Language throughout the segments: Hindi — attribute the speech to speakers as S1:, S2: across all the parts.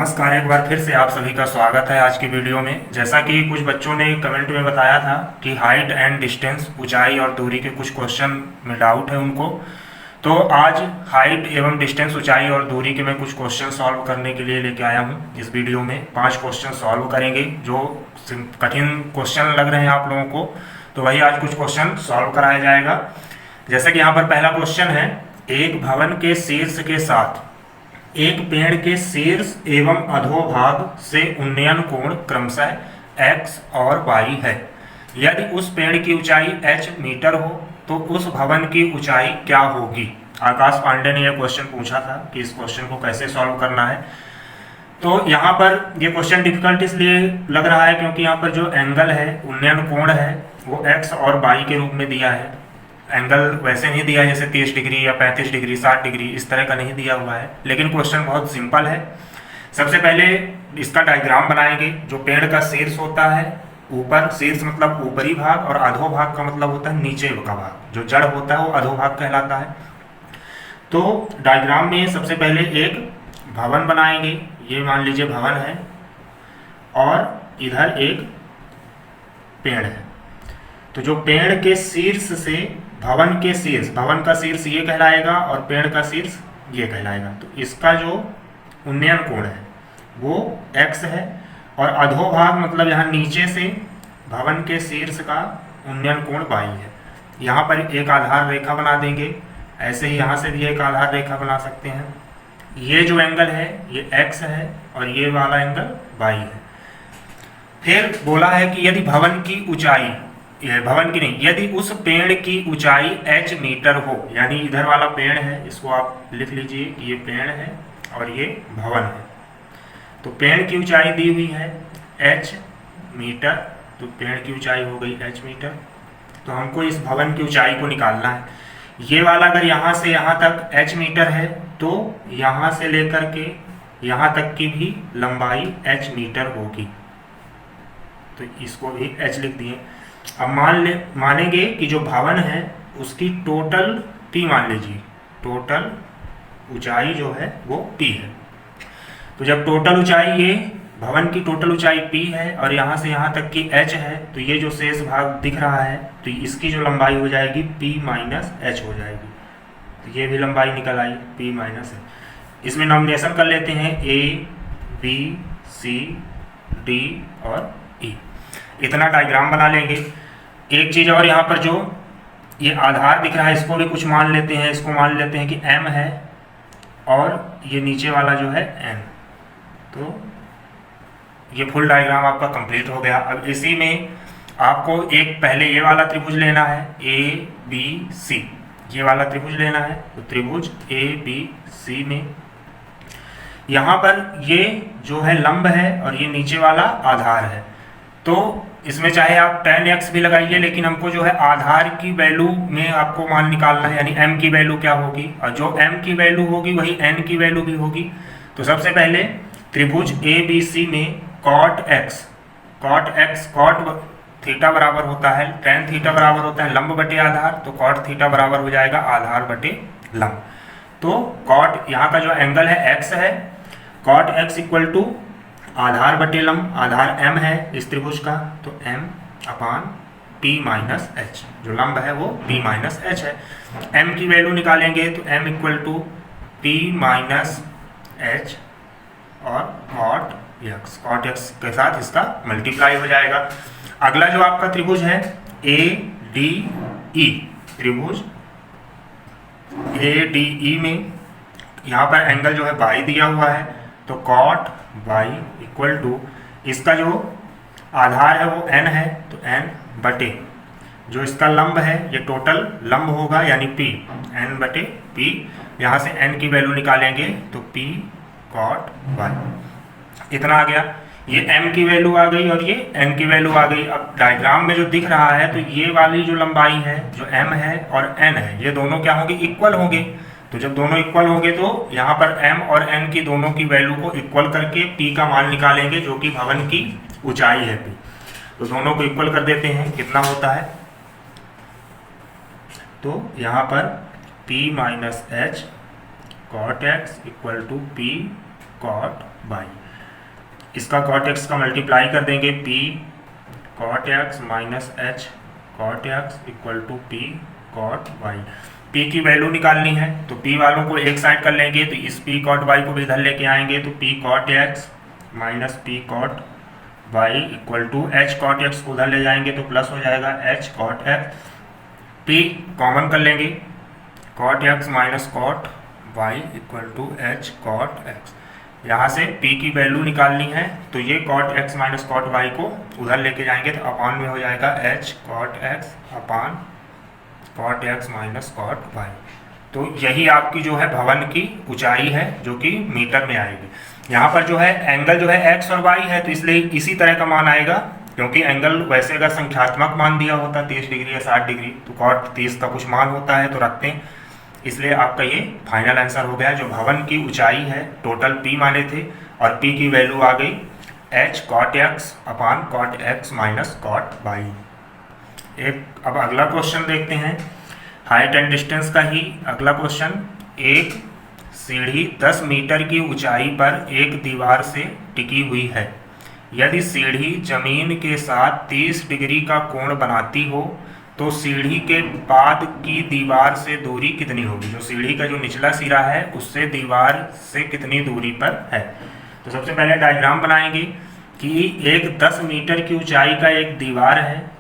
S1: नमस्कार, एक बार फिर से आप सभी का स्वागत है आज की वीडियो में। जैसा कि कुछ बच्चों ने कमेंट में बताया था कि हाइट एंड डिस्टेंस, ऊंचाई और दूरी के कुछ क्वेश्चन में डाउट है उनको, तो आज हाइट एवं डिस्टेंस, ऊंचाई और दूरी के मैं कुछ क्वेश्चन सॉल्व करने के लिए लेके आया हूँ। इस वीडियो में 5 क्वेश्चन सॉल्व करेंगे। जो कठिन क्वेश्चन लग रहे हैं आप लोगों को, तो वही आज कुछ क्वेश्चन सॉल्व कराया जाएगा। जैसा कि यहाँ पर पहला क्वेश्चन है, एक भवन के शीर्ष के साथ एक पेड़ के शीर्ष एवं अधोभाग से उन्नयन कोण क्रमशः x और y है। यदि उस पेड़ की ऊंचाई h मीटर हो तो उस भवन की ऊंचाई क्या होगी। आकाश पांडे ने यह क्वेश्चन पूछा था कि इस क्वेश्चन को कैसे सॉल्व करना है। तो यहाँ पर यह क्वेश्चन डिफिकल्ट इसलिए लग रहा है क्योंकि यहाँ पर जो एंगल है, उन्नयन कोण है, वो x और y के रूप में दिया है। एंगल वैसे नहीं दिया जैसे 30 डिग्री या 35 डिग्री 60 डिग्री, इस तरह का नहीं दिया हुआ है। लेकिन क्वेश्चन बहुत सिंपल है। सबसे पहले इसका डायग्राम बनाएंगे। जो पेड़ का शीर्ष होता है, ऊपर, शीर्ष मतलब ऊपरी भाग, और अधोभाग का मतलब होता है नीचे का भाग। जो जड़ होता है वो अधोभाग कहलाता है। तो डायग्राम में सबसे पहले एक भवन बनाएंगे। ये मान लीजिए भवन है और इधर एक पेड़ है। तो जो पेड़ के शीर्ष से भवन के शीर्ष, भवन का शीर्ष ये कहलाएगा और पेड़ का शीर्ष ये कहलाएगा। तो इसका जो उन्नयन कोण है वो x है, और अधोभाग मतलब यहाँ नीचे से भवन के शीर्ष का उन्नयन कोण y है। यहाँ पर एक आधार रेखा बना देंगे। ऐसे ही यहाँ से भी एक आधार रेखा बना सकते हैं। ये जो एंगल है ये x है और ये वाला एंगल y है। फिर बोला है कि यदि भवन की ऊंचाई, भवन की नहीं, यदि उस पेड़ की ऊंचाई h मीटर हो, यानी इधर वाला पेड़ है, इसको आप लिख लीजिए कि ये पेड़ है और ये भवन है। तो पेड़ की ऊंचाई दी हुई है h मीटर, तो पेड़ की ऊंचाई हो गई h मीटर। तो हमको इस भवन की ऊंचाई को निकालना है। ये वाला अगर यहाँ से यहाँ तक h मीटर है तो यहाँ से लेकर के यहाँ तक की भी लंबाई h मीटर होगी। तो इसको भी h लिख दिए। अब मानेंगे कि जो भवन है उसकी टोटल p मान लीजिए, टोटल ऊंचाई जो है वो p है। तो जब टोटल ऊंचाई, ये भवन की टोटल ऊंचाई p है और यहाँ से यहाँ तक की h है, तो ये जो शेष भाग दिख रहा है तो इसकी जो लंबाई हो जाएगी p माइनस h हो जाएगी। तो ये भी लंबाई निकल आई p माइनस h। इसमें नॉमिनेशन कर लेते हैं a, b, c, d और e। इतना डायग्राम बना लेंगे। एक चीज़ और, यहाँ पर जो ये आधार दिख रहा है इसको भी कुछ मान लेते हैं। इसको मान लेते हैं कि m है और ये नीचे वाला जो है n। तो ये फुल डायग्राम आपका कंप्लीट हो गया। अब इसी में आपको एक पहले ये वाला त्रिभुज लेना है a b c, ये वाला त्रिभुज लेना है। तो त्रिभुज a b c में यहाँ पर ये जो है लंब है और ये नीचे वाला आधार है। तो इसमें चाहे आप tan x भी लगाइए, लेकिन हमको जो है आधार की वैल्यू में आपको मान निकालना है, यानी m की वैल्यू क्या होगी, और जो m की वैल्यू होगी वही n की वैल्यू भी होगी। तो सबसे पहले त्रिभुज ABC में cot x, cot थीटा बराबर होता है tan थीटा बराबर होता है लंब बटे आधार, तो cot थीटा बराबर हो जाएगा आधार बटे लंब। तो cot यहाँ का जो एंगल है x है, cot x इक्वल टू आधार बटे लंब, आधार m है इस त्रिभुज का, तो m upon p minus h, जो लंब है वो p माइनस h है। m की वैल्यू निकालेंगे तो m equal to p minus h और cot x के साथ इसका मल्टीप्लाई हो जाएगा। अगला जो आपका त्रिभुज है ADE, त्रिभुज ADE में यहाँ पर एंगल जो है y दिया हुआ है, तो cot y इक्वल टू, इसका जो आधार है वो n है, तो n बटे जो इसका लंब है, ये टोटल लंब होगा यानी p, n बटे p। यहाँ से n की वैल्यू निकालेंगे तो p cot y। इतना आ गया। ये m की वैल्यू आ गई और ये n की वैल्यू आ गई। अब डायग्राम में जो दिख रहा है, तो ये वाली जो लंबाई है, जो m है और n है, ये दोनों क्या होंगे, इक्वल होंगे। तो जब दोनों इक्वल होंगे तो यहाँ पर m और n की दोनों की वैल्यू को इक्वल करके p का मान निकालेंगे, जो कि भवन की ऊंचाई है p। तो दोनों को इक्वल कर देते हैं, कितना होता है, तो यहाँ पर p minus h cot x equal to p cot y। इसका कॉट एक्स का मल्टीप्लाई कर देंगे, p cot x minus h cot x equal to p cot y. पी की वैल्यू निकालनी है तो पी वालों को एक साइड कर लेंगे, तो इस पी कॉट वाई को भी इधर लेके आएंगे, तो p cot x minus p cot y equal to h cot x को उधर ले जाएंगे तो प्लस हो जाएगा h cot x. P common कर लेंगे, cot x minus cot y equal to h cot x. यहाँ से p की वैल्यू निकालनी है तो ये cot x minus cot y को उधर लेके जाएंगे तो अपॉन में हो जाएगा h cot x upon cot x minus cot y. तो यही आपकी जो है भवन की ऊंचाई है जो कि मीटर में आएगी। यहाँ पर जो है एंगल जो है x और y है तो इसलिए इसी तरह का मान आएगा, क्योंकि एंगल वैसे अगर संख्यात्मक मान दिया होता 30 डिग्री या 60 डिग्री तो कॉट 30 का कुछ मान होता है तो रखते हैं, इसलिए आपका ये फाइनल आंसर हो गया। जो भवन की ऊंचाई है टोटल p माने थे और p की वैल्यू आ गई h cot x upon cot x minus cot y. अब अगला क्वेश्चन देखते हैं, हाइट एंड डिस्टेंस का ही अगला क्वेश्चन। एक सीढ़ी 10 मीटर की ऊंचाई पर एक दीवार से टिकी हुई है। यदि सीढ़ी जमीन के साथ 30 डिग्री का कोण बनाती हो तो सीढ़ी के बाद की दीवार से दूरी कितनी होगी। जो सीढ़ी का जो निचला सिरा है उससे दीवार से कितनी दूरी पर है। तो सबसे पहले डायग्राम बनाएंगे कि एक 10 मीटर की ऊंचाई का एक दीवार है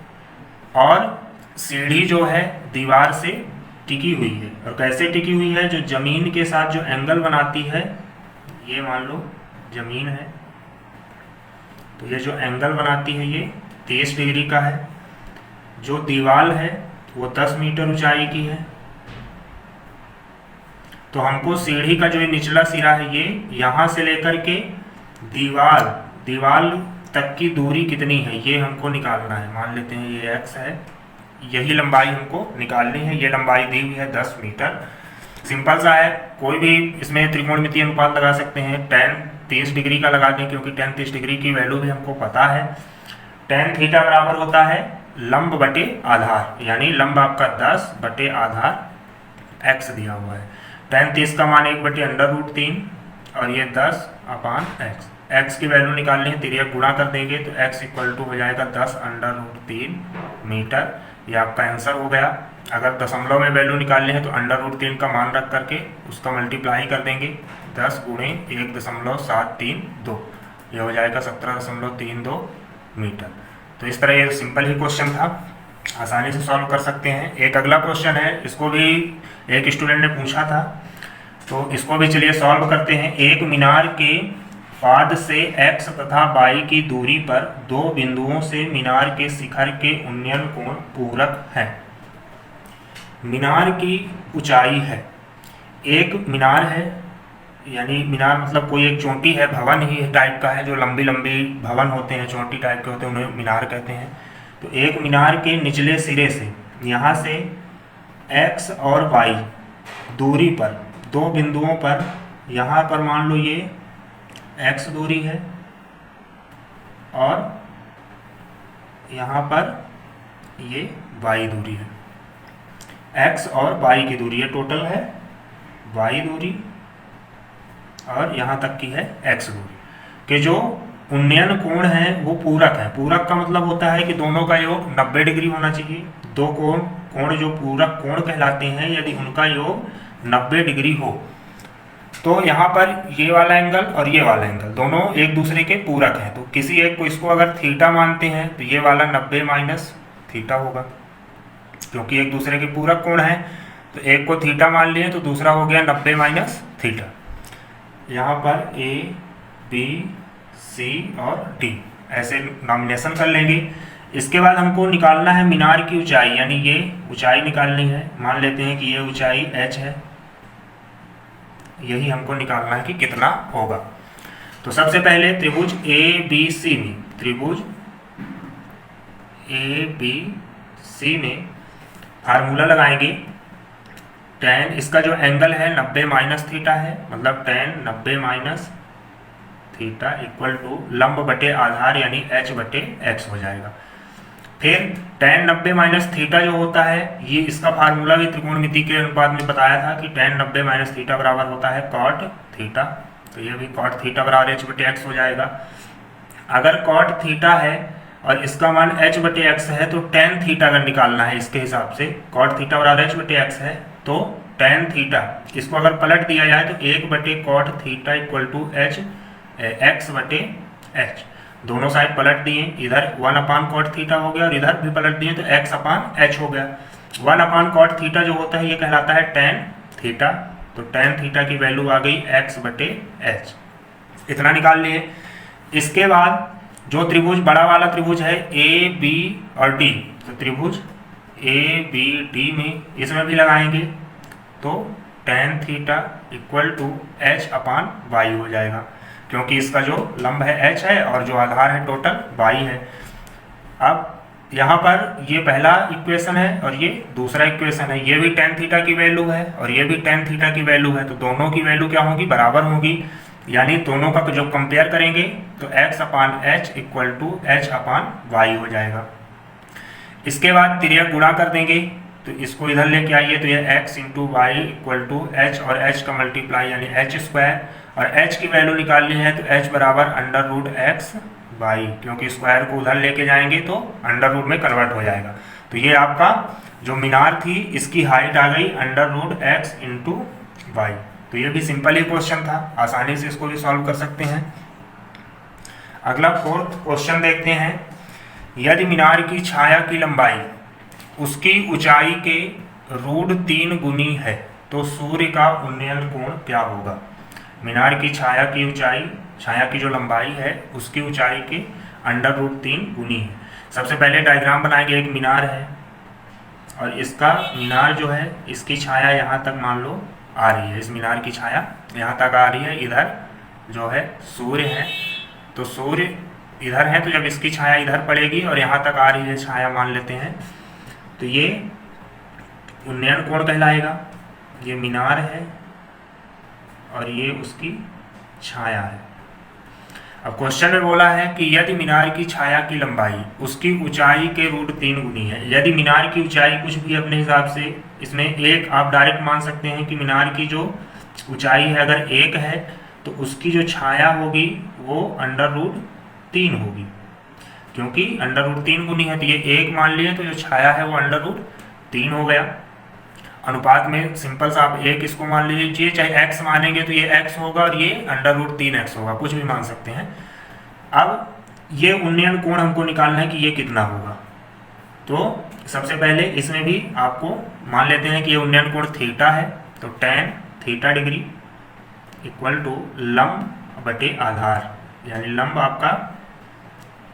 S1: और सीढ़ी जो है दीवार से टिकी हुई है। और कैसे टिकी हुई है, जो जमीन के साथ जो एंगल बनाती है, ये मान लो जमीन है तो ये जो एंगल बनाती है ये 30 डिग्री का है। जो दीवार है वो 10 मीटर ऊंचाई की है। तो हमको सीढ़ी का जो निचला सिरा है ये यहाँ से लेकर के दीवार तक की दूरी कितनी है ये हमको निकालना है। मान लेते हैं ये x है, यही लंबाई हमको निकालनी है। ये लंबाई दी हुई है 10 मीटर। सिंपल सा है, कोई भी इसमें त्रिकोणमितीय अनुपात लगा सकते हैं। tan 30 डिग्री का लगा दें क्योंकि tan 30 डिग्री की वैल्यू भी हमको पता है। tan थीटा बराबर होता है लंब बटे आधार, यानी लंब आपका 10 बटे आधार x दिया हुआ है। tan 30 का मान 1 बटे √3 और ये 10 अपान x की वैल्यू निकालनी है, तिर्यक गुणा कर देंगे तो x इक्वल टू हो जाएगा 10 √3 मीटर। ये आपका आंसर हो गया। अगर दशमलव में वैल्यू निकालनी है तो √3 का मान रख करके उसका मल्टीप्लाई कर देंगे, 10 गुणे 1.732, ये हो जाएगा 17.32 मीटर। तो इस तरह ये सिंपल ही क्वेश्चन था, आसानी से सॉल्व कर सकते हैं। एक अगला क्वेश्चन है, इसको भी एक स्टूडेंट ने पूछा था तो इसको भी चलिए सॉल्व करते हैं। एक मीनार के पाद से x तथा y की दूरी पर दो बिंदुओं से मीनार के शिखर के उन्नयन कोण पूरक हैं। मीनार की ऊंचाई है, एक मीनार है, यानी मीनार मतलब कोई एक चोटी है, भवन ही टाइप का है, जो लंबी लंबी भवन होते हैं चोटी टाइप के होते हैं उन्हें मीनार कहते हैं। तो एक मीनार के निचले सिरे से यहाँ से x और y दूरी पर दो बिंदुओं पर, यहाँ पर मान लो ये x दूरी है और यहाँ पर ये y दूरी है। x और y की दूरी, ये टोटल है y दूरी और यहाँ तक की है x दूरी के जो उन्नयन कोण है वो पूरक है। पूरक का मतलब होता है कि दोनों का योग 90 डिग्री होना चाहिए। दो कोण जो पूरक कोण कहलाते हैं, यदि उनका योग 90 डिग्री हो तो यहाँ पर ये वाला एंगल और ये वाला एंगल दोनों एक दूसरे के पूरक हैं। तो किसी एक को इसको अगर थीटा मानते हैं तो ये वाला 90 माइनस थीटा होगा, क्योंकि एक दूसरे के पूरक कोण हैं। तो एक को थीटा मान लिए तो दूसरा हो गया 90 माइनस थीटा। यहाँ पर A, B, C और D ऐसे नॉमिनेशन कर लेंगे। इसके बाद हमको निकालना है मीनार की ऊंचाई, यानी ये ऊंचाई निकालनी है। मान लेते हैं कि ये ऊंचाई h है, यही हमको निकालना है कि कितना होगा। तो सबसे पहले त्रिभुज ABC में, त्रिभुज ABC में फार्मूला लगाएंगे। tan इसका जो एंगल है 90 माइनस थीटा है, मतलब tan 90 minus theta equal to लंब बटे आधार यानी h बटे x हो जाएगा। फिर tan 90 माइनस थीटा जो होता है, ये इसका फार्मूला भी त्रिकोणमिति के अनुपात में बताया था कि tan 90 माइनस थीटा बराबर होता है cot थीटा। तो ये भी cot थीटा बराबर h बटे x हो जाएगा। अगर कॉट थीटा है और इसका मान h बटे एक्स है तो टेन थीटा अगर निकालना है इसके हिसाब से, कॉट थीटा और h बटे एक्स है तो टेन थीटा, इसको अगर पलट दिया जाए तो 1 बटे cot theta equal to h x बटे एच। दोनों साइड पलट दिए, इधर 1 अपान कॉट थीटा हो गया और इधर भी पलट दिए तो x अपान एच हो गया। 1 अपान कॉट थीटा जो होता है ये कहलाता है टेन थीटा, तो टेन थीटा की वैल्यू आ गई x बटे एच। इतना निकाल लिए। इसके बाद जो त्रिभुज बड़ा वाला त्रिभुज है ए बी और डी, तो त्रिभुज ए बी डी में इसमें भी लगाएंगे तो tan theta equal to h upon y हो जाएगा, क्योंकि इसका जो लंब है एच है और जो आधार है टोटल वाई है। अब यहाँ पर ये पहला इक्वेशन है और ये दूसरा इक्वेशन है, ये भी टेन थीटा की वैल्यू है और ये भी टेन थीटा की वैल्यू है, तो दोनों की वैल्यू क्या होगी, बराबर होगी। यानी दोनों का जो कंपेयर करेंगे तो x upon h equal to h upon y हो जाएगा। इसके बाद तिर्यक गुणा कर देंगे तो इसको इधर लेके आइए तो ये x into y equal to h और h का मल्टीप्लाई यानी एच स्क्वायर, और h की वैल्यू निकालनी है तो h बराबर अंडर रूट एक्स वाई, क्योंकि स्क्वायर को उधर लेके जाएंगे तो अंडर रूट में कन्वर्ट हो जाएगा। तो ये आपका जो मीनार थी इसकी हाइट आ गई under root x into y. तो ये भी सिंपल ही क्वेश्चन था, आसानी से इसको भी सॉल्व कर सकते हैं। अगला फोर्थ क्वेश्चन देखते हैं। यदि मीनार की छाया की लंबाई उसकी ऊंचाई के √3 गुनी है तो सूर्य का उन्नयन कोण क्या होगा। मीनार की छाया की ऊंचाई, छाया की जो लंबाई है उसकी ऊंचाई के अंडर √3 गुनी है। सबसे पहले डायग्राम बनाएंगे, एक मीनार है और इसका मीनार जो है इसकी छाया यहाँ तक मान लो आ रही है, इस मीनार की छाया यहाँ तक आ रही है, इधर जो है सूर्य है, तो सूर्य इधर है तो जब इसकी छाया इधर पड़ेगी और यहाँ तक आ रही है छाया मान लेते हैं तो ये उन्नयन कोण कहलाएगा। ये मीनार है और ये उसकी छाया है। अब क्वेश्चन में बोला है कि यदि मीनार की छाया की लंबाई उसकी ऊंचाई के √3 गुनी है। यदि मीनार की ऊंचाई कुछ भी अपने हिसाब से, इसमें एक आप डायरेक्ट मान सकते हैं कि मीनार की जो ऊंचाई है अगर 1 है तो उसकी जो छाया होगी वो अंडर √3 होगी, क्योंकि अंडर √3 गुनी है तो ये 1 मान लिए तो जो छाया है वो अंडर √3 हो गया। अनुपात में सिंपल सा आप 1 इसको मान लीजिए, चाहे x मानेंगे तो ये x होगा और ये अंडर √3x होगा, कुछ भी मान सकते हैं। अब ये उन्नयन कोण हमको निकालना है कि ये कितना होगा। तो सबसे पहले इसमें भी आपको मान लेते हैं कि ये उन्नयन कोण थीटा है, तो tan theta degree equal to लंब बटे आधार, यानी लंब आपका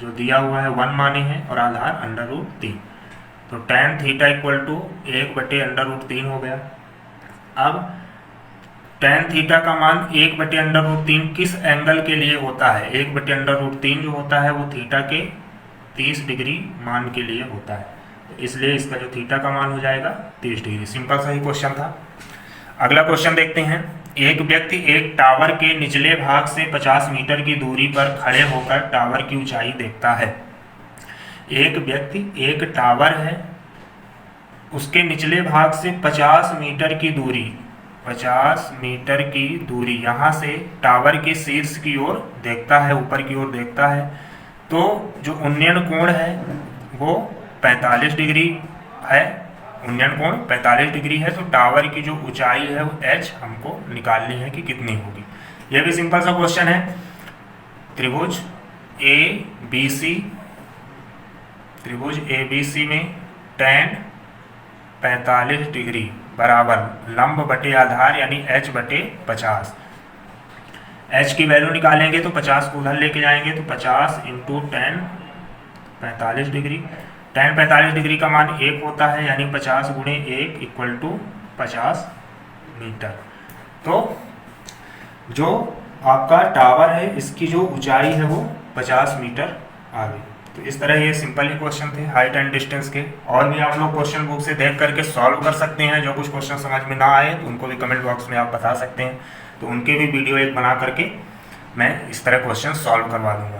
S1: जो दिया हुआ है 1 माने हैं और आधार अंडर √3, तो tan थीटा इक्वल टू 1 बटे अंडर √3 हो गया। अब tan थीटा का मान 1 बटे अंडर √3 किस एंगल के लिए होता है, 1 बटे अंडर √3 जो होता है वो थीटा के 30 डिग्री मान के लिए होता है, तो इसलिए इसका जो थीटा का मान हो जाएगा 30 डिग्री। सिंपल सा ही क्वेश्चन था। अगला क्वेश्चन देखते हैं। एक व्यक्ति एक टावर के निचले भाग से 50 मीटर की दूरी पर खड़े होकर टावर की ऊंचाई देखता है। एक व्यक्ति, एक टावर है, उसके निचले भाग से 50 मीटर की दूरी, 50 मीटर की दूरी यहाँ से टावर के शीर्ष की ओर देखता है, ऊपर की ओर देखता है, तो जो उन्नयन कोण है वो 45 डिग्री है। उन्नयन कोण 45 डिग्री है, तो टावर की जो ऊंचाई है वो h हमको निकालनी है कि कितनी होगी। यह भी सिंपल सा क्वेश्चन है। त्रिभुज ABC में tan 45 डिग्री बराबर लंब बटे आधार यानी h बटे 50। h की वैल्यू निकालेंगे तो 50 को उधर लेके जाएंगे तो 50 into tan 45 degree. tan 45 degree का मान 1 होता है, यानी 50 गुणे 1 इक्वल टू 50 मीटर। तो जो आपका टावर है इसकी जो ऊंचाई है वो 50 मीटर आ गई। तो इस तरह ये सिंपल ही क्वेश्चन थे हाइट एंड डिस्टेंस के। और भी आप लोग क्वेश्चन बुक से देख करके सॉल्व कर सकते हैं। जो कुछ क्वेश्चन समझ में ना आए तो उनको भी कमेंट बॉक्स में आप बता सकते हैं, तो उनके भी वीडियो एक बना करके मैं इस तरह क्वेश्चन सॉल्व करवा दूँगा।